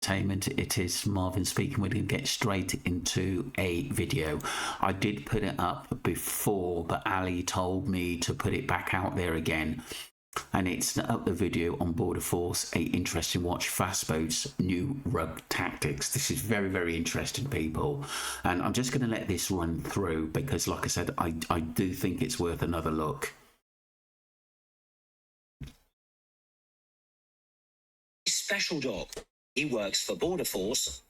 Entertainment. It is Marvin speaking. We're going to get straight into a video. I did put it up before, but Ali told me to put it back out there again. And it's up the video on Border Force, a interesting watch, Fastboat's new rug tactics. This is very, very interesting, people. And I'm just going to let this run through because, like I said, I do think it's worth another look. Special dog. He works for Border Force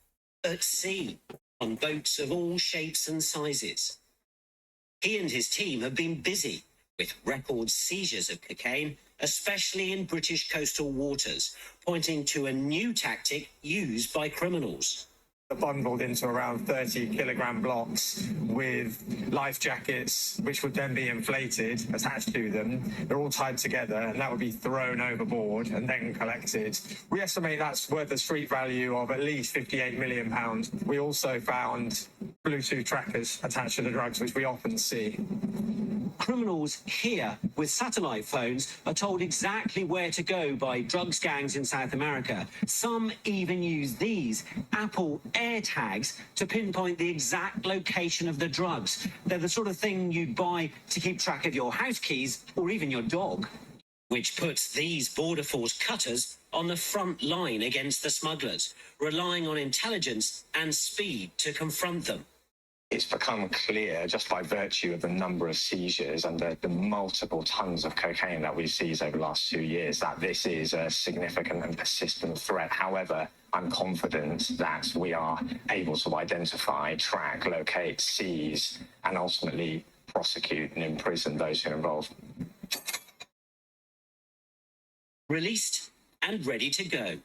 at sea on boats of all shapes and sizes. He and his team have been busy with record seizures of cocaine, especially in British coastal waters, pointing to a new tactic used by criminals. Bundled into around 30-kilogram blocks with life jackets, which would then be inflated, attached to them. They're all tied together, and that would be thrown overboard and then collected. We estimate that's worth a street value of at least £58 million. We also found Bluetooth trackers attached to the drugs, which we often see. Criminals here with satellite phones are told exactly where to go by drugs gangs in South America. Some even use these Apple AirTags to pinpoint the exact location of the drugs. They're the sort of thing you'd buy to keep track of your house keys or even your dog. Which puts these Border Force cutters on the front line against the smugglers, relying on intelligence and speed to confront them. It's become clear just by virtue of the number of seizures and the multiple tons of cocaine that we've seized over the last 2 years that this is a significant and persistent threat. However, I'm confident that we are able to identify, track, locate, seize, and ultimately prosecute and imprison those who are involved. Released and ready to go.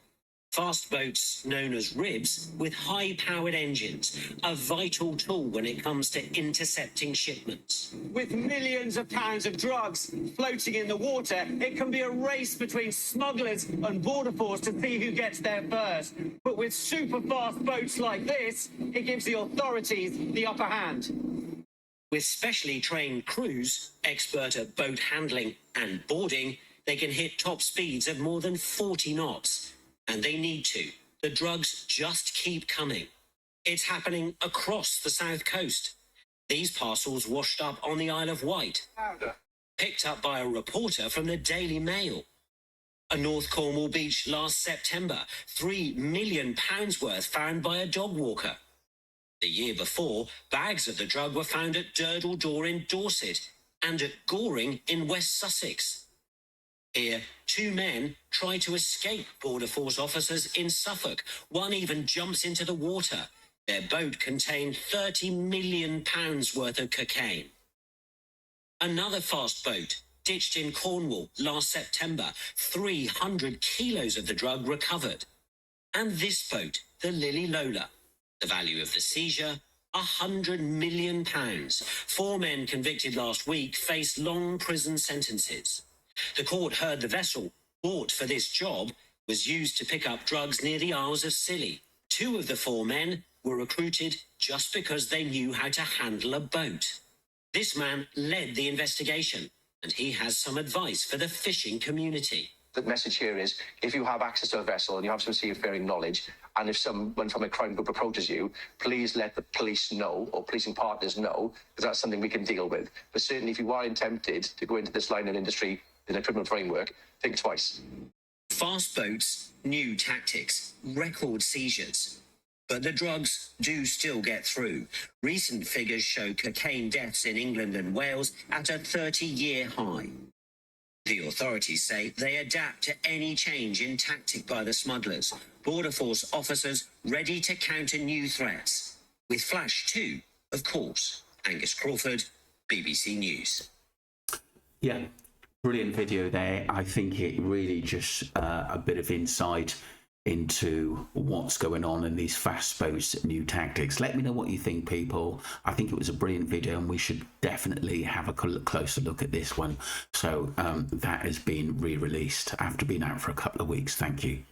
Fast boats known as RIBs with high-powered engines, a vital tool when it comes to intercepting shipments. With millions of pounds of drugs floating in the water, it can be a race between smugglers and Border Force to see who gets there first. But with super-fast boats like this, it gives the authorities the upper hand. With specially trained crews, expert at boat handling and boarding, they can hit top speeds of more than 40 knots. And they need to. The drugs just keep coming. It's happening across the south coast. These parcels washed up on the Isle of Wight. Picked up by a reporter from the Daily Mail. A North Cornwall beach last September, £3 million worth found by a dog walker. The year before, bags of the drug were found at Durdle Door in Dorset and at Goring in West Sussex. Here, 2 men try to escape Border Force officers in Suffolk. One even jumps into the water. Their boat contained £30 million worth of cocaine. Another fast boat ditched in Cornwall last September. 300 kilos of the drug recovered. And this boat, the Lily Lola. The value of the seizure, £100 million. 4 men convicted last week face long prison sentences. The court heard the vessel, bought for this job, was used to pick up drugs near the Isles of Scilly. 2 of the 4 men were recruited just because they knew how to handle a boat. This man led the investigation, and he has some advice for the fishing community. The message here is, if you have access to a vessel and you have some seafaring knowledge, and if someone from a crime group approaches you, please let the police know, or policing partners know, because that's something we can deal with. But certainly if you are tempted to go into this line of industry in a criminal framework, think twice. Fast boats, new tactics, record seizures. But the drugs do still get through. Recent figures show cocaine deaths in England and Wales at a 30-year high. The authorities say they adapt to any change in tactic by the smugglers. Border Force officers ready to counter new threats. With Flash 2, of course. Angus Crawford, BBC News. Yeah. Brilliant video there. I think it really just a bit of insight into what's going on in these fast boats new tactics. Let me know what you think, people. I think it was a brilliant video and we should definitely have a closer look at this one. So that has been re-released after being out for a couple of weeks. Thank you.